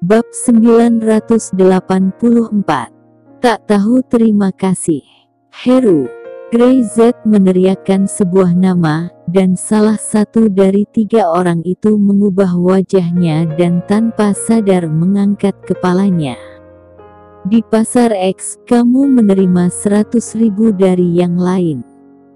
Bab 984. Tak tahu terima kasih. Heru. Grey Z meneriakkan sebuah nama, dan salah satu dari 3 orang itu mengubah wajahnya dan tanpa sadar mengangkat kepalanya. Di pasar X, kamu menerima 100.000 dari yang lain.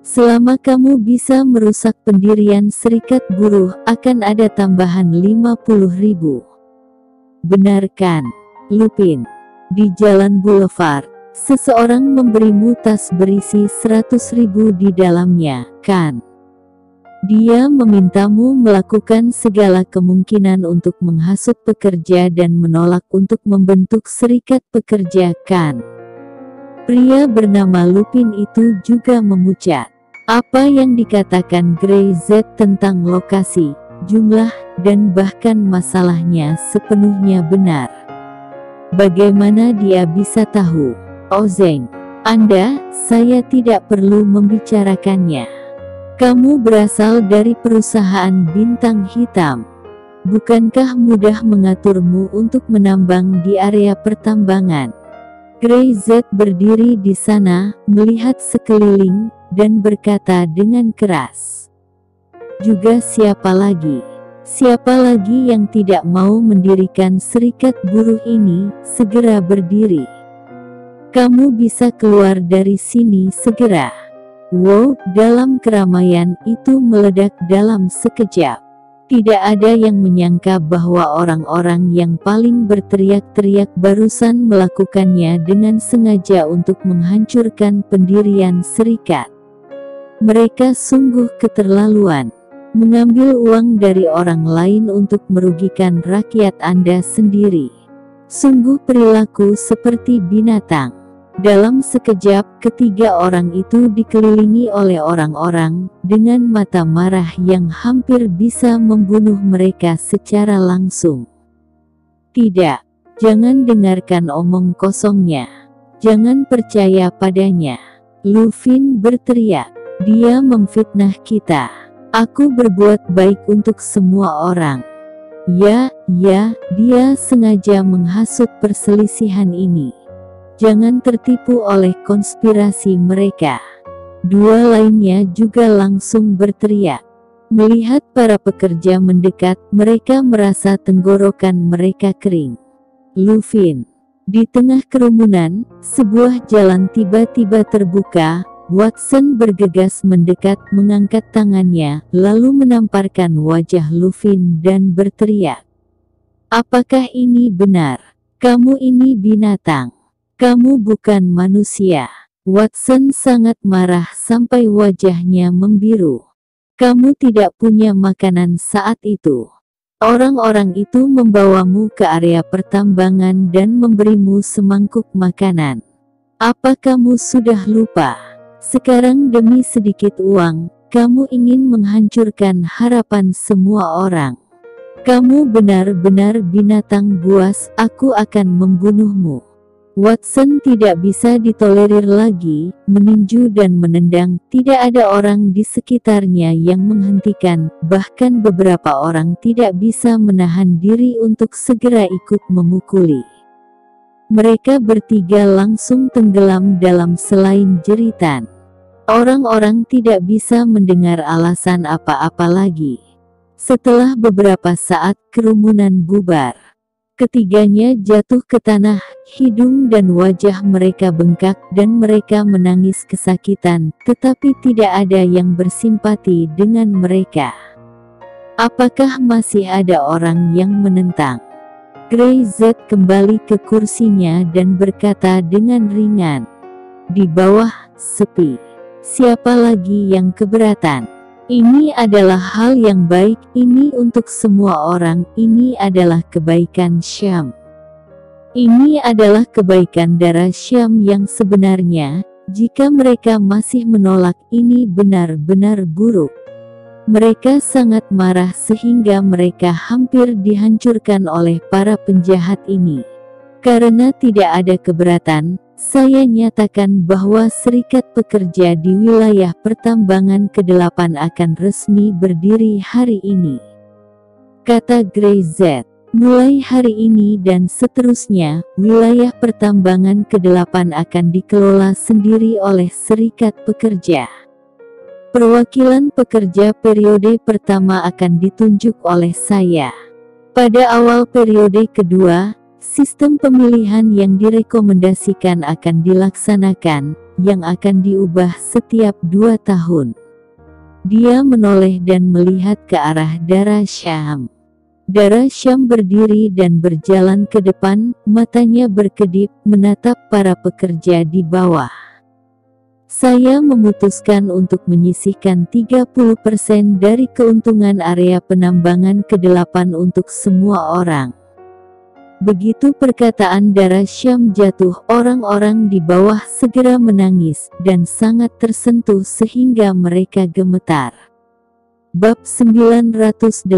Selama kamu bisa merusak pendirian serikat buruh, akan ada tambahan 50.000. Benar kan, Lupin? Di Jalan Boulevard, seseorang memberimu tas berisi 100.000 di dalamnya, kan? Dia memintamu melakukan segala kemungkinan untuk menghasut pekerja dan menolak untuk membentuk serikat pekerja, kan? Pria bernama Lupin itu juga memucat. Apa yang dikatakan Grey Z tentang lokasi, jumlah, dan bahkan masalahnya sepenuhnya benar. Bagaimana dia bisa tahu? Ozeng, saya tidak perlu membicarakannya. Kamu berasal dari perusahaan bintang hitam. Bukankah mudah mengaturmu untuk menambang di area pertambangan? Grey Z berdiri di sana, melihat sekeliling, dan berkata dengan keras. Juga siapa lagi? Siapa lagi yang tidak mau mendirikan serikat buruh ini? Segera berdiri. Kamu bisa keluar dari sini segera. Wow, dalam keramaian itu meledak dalam sekejap. Tidak ada yang menyangka bahwa orang-orang yang paling berteriak-teriak barusan melakukannya dengan sengaja untuk menghancurkan pendirian serikat. Mereka sungguh keterlaluan. Mengambil uang dari orang lain untuk merugikan rakyat Anda sendiri. Sungguh perilaku seperti binatang. Dalam sekejap, ketiga orang itu dikelilingi oleh orang-orang, dengan mata marah yang hampir bisa membunuh mereka secara langsung. Tidak, jangan dengarkan omong kosongnya. Jangan percaya padanya. Lupin berteriak, dia memfitnah kita. Aku berbuat baik untuk semua orang. Ya, dia sengaja menghasut perselisihan ini. Jangan tertipu oleh konspirasi mereka. 2 lainnya juga langsung berteriak. Melihat para pekerja mendekat, mereka merasa tenggorokan mereka kering. Lupin. Di tengah kerumunan, sebuah jalan tiba-tiba terbuka. Watson bergegas mendekat, mengangkat tangannya, lalu menamparkan wajah Lupin dan berteriak. Apakah ini benar? Kamu ini binatang. Kamu bukan manusia. Watson sangat marah sampai wajahnya membiru. Kamu tidak punya makanan saat itu. Orang-orang itu membawamu ke area pertambangan dan memberimu semangkuk makanan. Apa kamu sudah lupa? Sekarang demi sedikit uang, kamu ingin menghancurkan harapan semua orang. Kamu benar-benar binatang buas, aku akan membunuhmu. Watson tidak bisa ditolerir lagi, meninju dan menendang. Tidak ada orang di sekitarnya yang menghentikan, bahkan beberapa orang tidak bisa menahan diri untuk segera ikut memukuli. Mereka bertiga langsung tenggelam dalam selai jeritan. Orang-orang tidak bisa mendengar alasan apa-apa lagi. Setelah beberapa saat, kerumunan bubar. Ketiganya jatuh ke tanah, hidung dan wajah mereka bengkak dan mereka menangis kesakitan, tetapi tidak ada yang bersimpati dengan mereka. Apakah masih ada orang yang menentang? Grey Z kembali ke kursinya dan berkata dengan ringan. Di bawah, sepi. Siapa lagi yang keberatan? Ini adalah hal yang baik, ini untuk semua orang, ini adalah kebaikan Syam. Ini adalah kebaikan darah Syam yang sebenarnya. Jika mereka masih menolak, ini benar-benar buruk. Mereka sangat marah sehingga mereka hampir dihancurkan oleh para penjahat ini. Karena tidak ada keberatan, saya nyatakan bahwa serikat pekerja di wilayah pertambangan ke-8 akan resmi berdiri hari ini. Kata Grey Z. Mulai hari ini dan seterusnya, wilayah pertambangan ke-8 akan dikelola sendiri oleh Serikat Pekerja. Perwakilan pekerja periode pertama akan ditunjuk oleh saya. Pada awal periode kedua, sistem pemilihan yang direkomendasikan akan dilaksanakan, yang akan diubah setiap 2 tahun. Dia menoleh dan melihat ke arah Dara Syam. Dara Syam berdiri dan berjalan ke depan, matanya berkedip, menatap para pekerja di bawah. Saya memutuskan untuk menyisihkan 30% dari keuntungan area penambangan ke-8 untuk semua orang. Begitu perkataan Dara Syam jatuh, orang-orang di bawah segera menangis, dan sangat tersentuh sehingga mereka gemetar. Bab 985.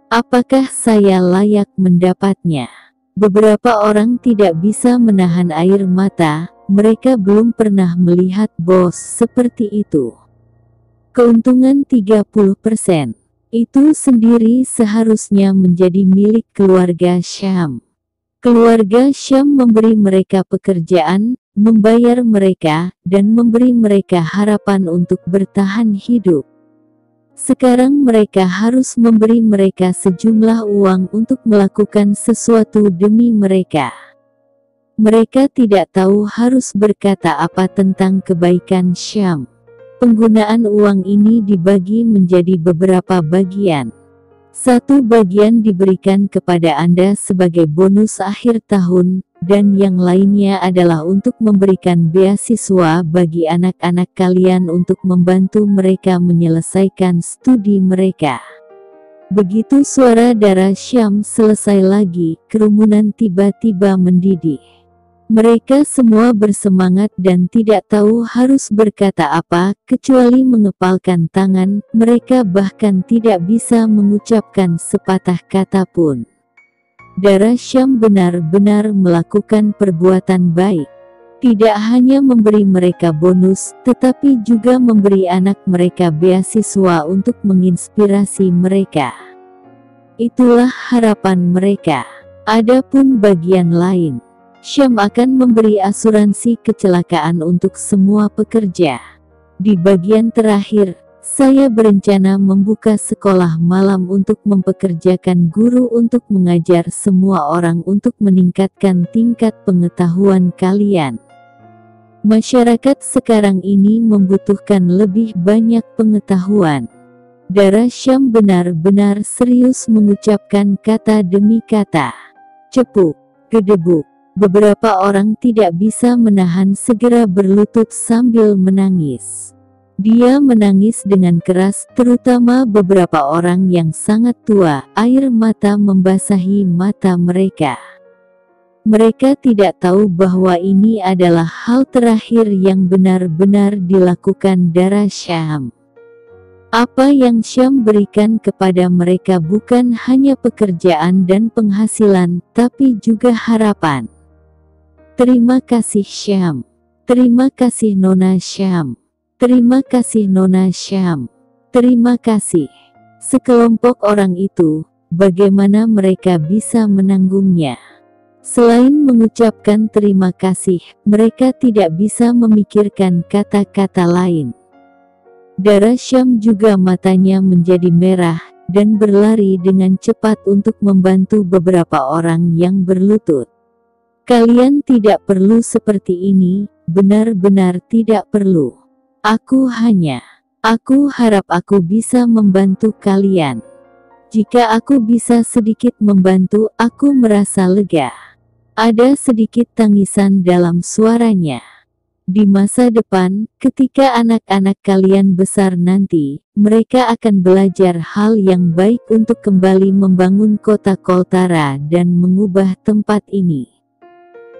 Apakah saya layak mendapatnya? Beberapa orang tidak bisa menahan air mata. Mereka belum pernah melihat bos seperti itu. Keuntungan 30%. Itu sendiri seharusnya menjadi milik keluarga Syam. Keluarga Syam memberi mereka pekerjaan, membayar mereka, dan memberi mereka harapan untuk bertahan hidup. Sekarang mereka harus memberi mereka sejumlah uang untuk melakukan sesuatu demi mereka. Mereka tidak tahu harus berkata apa tentang kebaikan Syam. Penggunaan uang ini dibagi menjadi beberapa bagian. Satu bagian diberikan kepada Anda sebagai bonus akhir tahun, dan yang lainnya adalah untuk memberikan beasiswa bagi anak-anak kalian untuk membantu mereka menyelesaikan studi mereka. Begitu suara Dara Syam selesai lagi, kerumunan tiba-tiba mendidih. Mereka semua bersemangat dan tidak tahu harus berkata apa, kecuali mengepalkan tangan. Mereka bahkan tidak bisa mengucapkan sepatah kata pun. Dara Syam benar-benar melakukan perbuatan baik. Tidak hanya memberi mereka bonus, tetapi juga memberi anak mereka beasiswa untuk menginspirasi mereka. Itulah harapan mereka. Adapun bagian lain, Syam akan memberi asuransi kecelakaan untuk semua pekerja. Di bagian terakhir, saya berencana membuka sekolah malam untuk mempekerjakan guru untuk mengajar semua orang untuk meningkatkan tingkat pengetahuan kalian. Masyarakat sekarang ini membutuhkan lebih banyak pengetahuan. Dara Syam benar-benar serius mengucapkan kata demi kata. Cepuk, gedebuk. Beberapa orang tidak bisa menahan, segera berlutut sambil menangis. Dia menangis dengan keras, terutama beberapa orang yang sangat tua. Air mata membasahi mata mereka. Mereka tidak tahu bahwa ini adalah hal terakhir yang benar-benar dilakukan Dara Syam. Apa yang Syam berikan kepada mereka bukan hanya pekerjaan dan penghasilan, tapi juga harapan. Terima kasih Syam. Terima kasih Nona Syam. Terima kasih Nona Syam. Terima kasih. Sekelompok orang itu, bagaimana mereka bisa menanggungnya? Selain mengucapkan terima kasih, mereka tidak bisa memikirkan kata-kata lain. Dara Syam juga matanya menjadi merah, dan berlari dengan cepat untuk membantu beberapa orang yang berlutut. Kalian tidak perlu seperti ini, benar-benar tidak perlu. Aku harap aku bisa membantu kalian. Jika aku bisa sedikit membantu, aku merasa lega. Ada sedikit tangisan dalam suaranya. Di masa depan, ketika anak-anak kalian besar nanti, mereka akan belajar hal yang baik untuk kembali membangun kota Koltara dan mengubah tempat ini.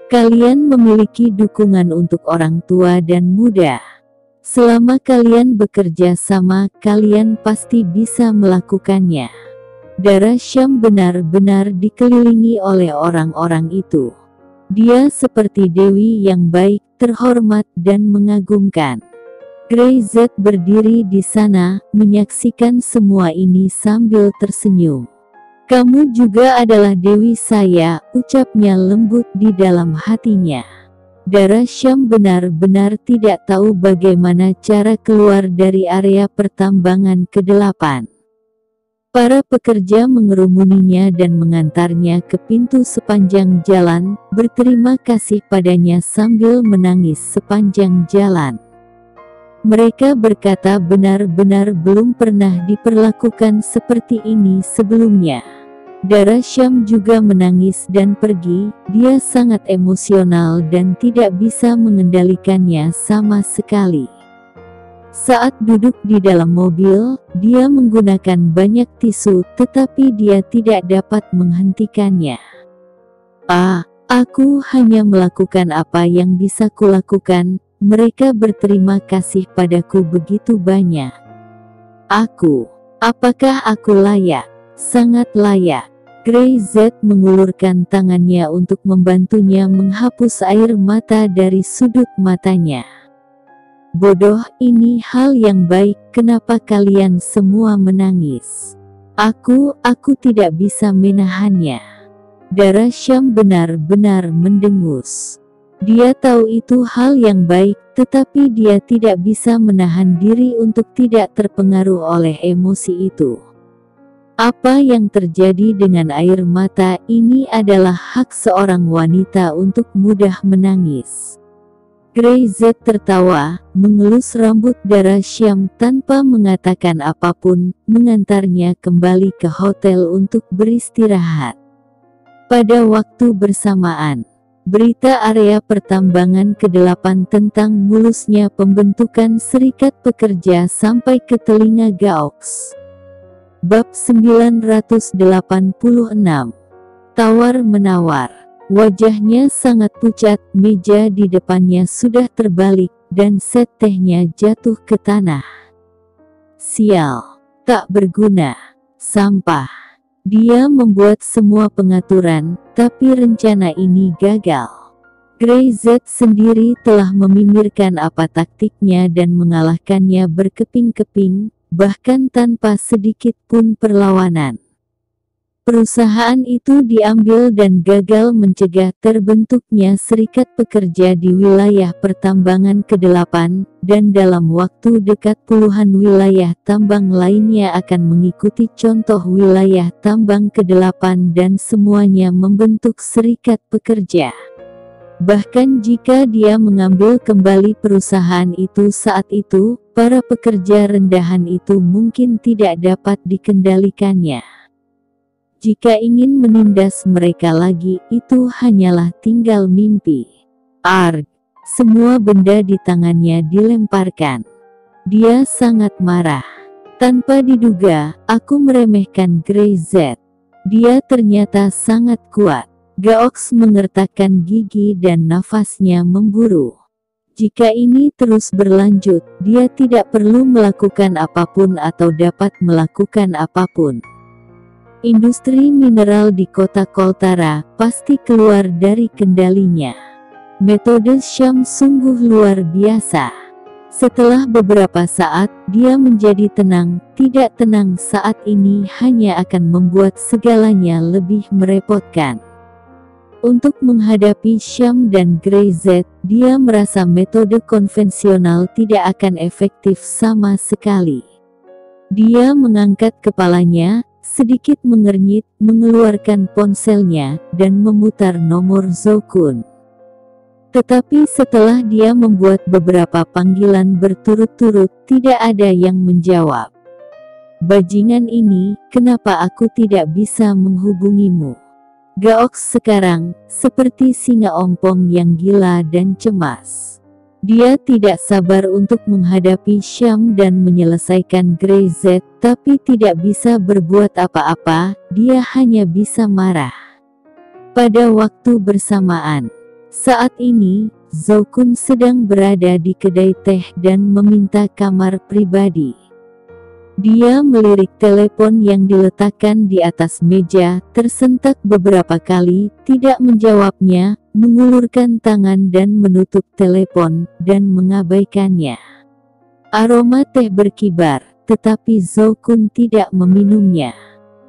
Kalian memiliki dukungan untuk orang tua dan muda. Selama kalian bekerja sama, kalian pasti bisa melakukannya. Dara Syam benar-benar dikelilingi oleh orang-orang itu. Dia seperti dewi yang baik, terhormat dan mengagumkan. Grey Z berdiri di sana, menyaksikan semua ini sambil tersenyum. Kamu juga adalah dewi saya, ucapnya lembut di dalam hatinya. Dara Syam benar-benar tidak tahu bagaimana cara keluar dari area pertambangan ke-8. Para pekerja mengerumuninya dan mengantarnya ke pintu sepanjang jalan, berterima kasih padanya sambil menangis sepanjang jalan. Mereka berkata benar-benar belum pernah diperlakukan seperti ini sebelumnya. Dara Syam juga menangis dan pergi. Dia sangat emosional dan tidak bisa mengendalikannya sama sekali. Saat duduk di dalam mobil, dia menggunakan banyak tisu, tetapi dia tidak dapat menghentikannya. Aku hanya melakukan apa yang bisa kulakukan. Mereka berterima kasih padaku begitu banyak. Apakah aku layak? Sangat layak. Grey Z mengulurkan tangannya untuk membantunya menghapus air mata dari sudut matanya. Bodoh, ini hal yang baik, kenapa kalian semua menangis? Aku tidak bisa menahannya. Dara Syam benar-benar mendengus. Dia tahu itu hal yang baik, tetapi dia tidak bisa menahan diri untuk tidak terpengaruh oleh emosi itu. Apa yang terjadi dengan air mata ini adalah hak seorang wanita untuk mudah menangis. Grey Z tertawa, mengelus rambut Dara Syam tanpa mengatakan apapun, mengantarnya kembali ke hotel untuk beristirahat. Pada waktu bersamaan, berita area pertambangan ke-8 tentang mulusnya pembentukan serikat pekerja sampai ke telinga Gaox. Bab 986. Tawar-menawar. Wajahnya sangat pucat, meja di depannya sudah terbalik, dan set tehnya jatuh ke tanah. Sial, tak berguna, sampah. Dia membuat semua pengaturan, tapi rencana ini gagal. Grey Z sendiri telah memimirkan apa taktiknya dan mengalahkannya berkeping-keping, bahkan tanpa sedikit pun perlawanan. Perusahaan itu diambil dan gagal mencegah terbentuknya serikat pekerja di wilayah pertambangan ke-8, dan dalam waktu dekat puluhan wilayah tambang lainnya akan mengikuti contoh wilayah tambang ke-8 dan semuanya membentuk serikat pekerja. Bahkan jika dia mengambil kembali perusahaan itu saat itu, para pekerja rendahan itu mungkin tidak dapat dikendalikannya. Jika ingin menindas mereka lagi, itu hanyalah tinggal mimpi. Semua benda di tangannya dilemparkan. Dia sangat marah. Tanpa diduga, aku meremehkan Grey Z. Dia ternyata sangat kuat. Gaox mengertakkan gigi dan nafasnya memburu. Jika ini terus berlanjut, dia tidak perlu melakukan apapun atau dapat melakukan apapun. Industri mineral di kota Koltara pasti keluar dari kendalinya. Metode Syam sungguh luar biasa. Setelah beberapa saat, dia menjadi tenang. Tidak tenang saat ini hanya akan membuat segalanya lebih merepotkan. Untuk menghadapi Syam dan Grey Z, dia merasa metode konvensional tidak akan efektif sama sekali. Dia mengangkat kepalanya, sedikit mengernyit, mengeluarkan ponselnya, dan memutar nomor Zokun. Tetapi setelah dia membuat beberapa panggilan berturut-turut, tidak ada yang menjawab. Bajingan ini, kenapa aku tidak bisa menghubungimu? Gaox sekarang, seperti singa ompong yang gila dan cemas. Dia tidak sabar untuk menghadapi Syam dan menyelesaikan Grey Z, tapi tidak bisa berbuat apa-apa, dia hanya bisa marah. Pada waktu bersamaan, saat ini, Zokun sedang berada di kedai teh dan meminta kamar pribadi. Dia melirik telepon yang diletakkan di atas meja, tersentak beberapa kali, tidak menjawabnya, mengulurkan tangan dan menutup telepon, dan mengabaikannya. Aroma teh berkibar, tetapi Zokun tidak meminumnya.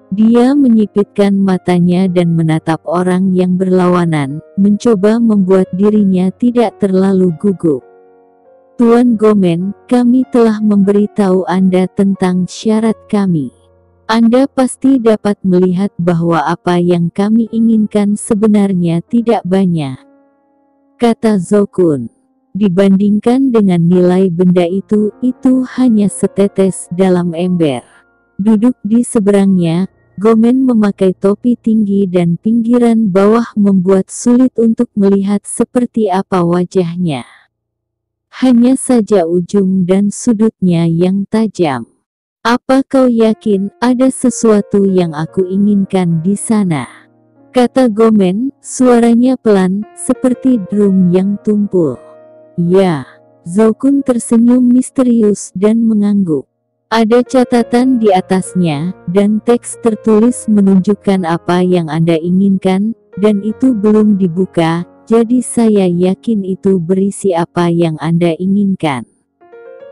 Dia menyipitkan matanya dan menatap orang yang berlawanan, mencoba membuat dirinya tidak terlalu gugup. Tuan Gomen, kami telah memberitahu Anda tentang syarat kami. Anda pasti dapat melihat bahwa apa yang kami inginkan sebenarnya tidak banyak, kata Zokun. Dibandingkan dengan nilai benda itu hanya setetes dalam ember. Duduk di seberangnya, Gomen memakai topi tinggi dan pinggiran bawah membuat sulit untuk melihat seperti apa wajahnya. Hanya saja ujung dan sudutnya yang tajam. Apa kau yakin ada sesuatu yang aku inginkan di sana? Kata Gomen, suaranya pelan, seperti drum yang tumpul. Ya, Zokun tersenyum misterius dan mengangguk. Ada catatan di atasnya, dan teks tertulis menunjukkan apa yang Anda inginkan, dan itu belum dibuka, jadi saya yakin itu berisi apa yang Anda inginkan.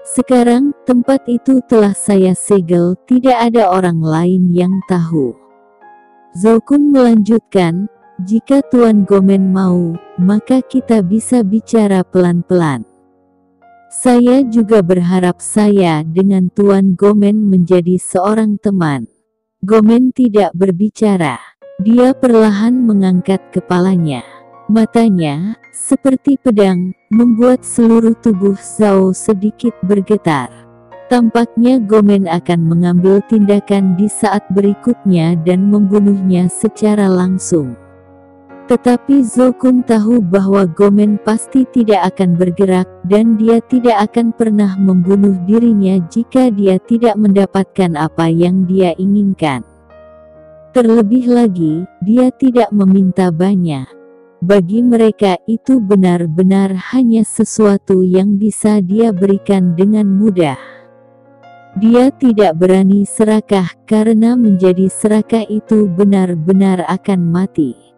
Sekarang, tempat itu telah saya segel, tidak ada orang lain yang tahu. Zokun melanjutkan, jika Tuan Gomen mau, maka kita bisa bicara pelan-pelan. Saya juga berharap saya dengan Tuan Gomen menjadi seorang teman. Gomen tidak berbicara. Dia perlahan mengangkat kepalanya. Matanya, seperti pedang, membuat seluruh tubuh Zhao sedikit bergetar. Tampaknya Gomen akan mengambil tindakan di saat berikutnya dan membunuhnya secara langsung. Tetapi Zokun tahu bahwa Gomen pasti tidak akan bergerak, dan dia tidak akan pernah membunuh dirinya jika dia tidak mendapatkan apa yang dia inginkan. Terlebih lagi, dia tidak meminta banyak. Bagi mereka itu benar-benar hanya sesuatu yang bisa dia berikan dengan mudah. Dia tidak berani serakah karena menjadi serakah itu benar-benar akan mati.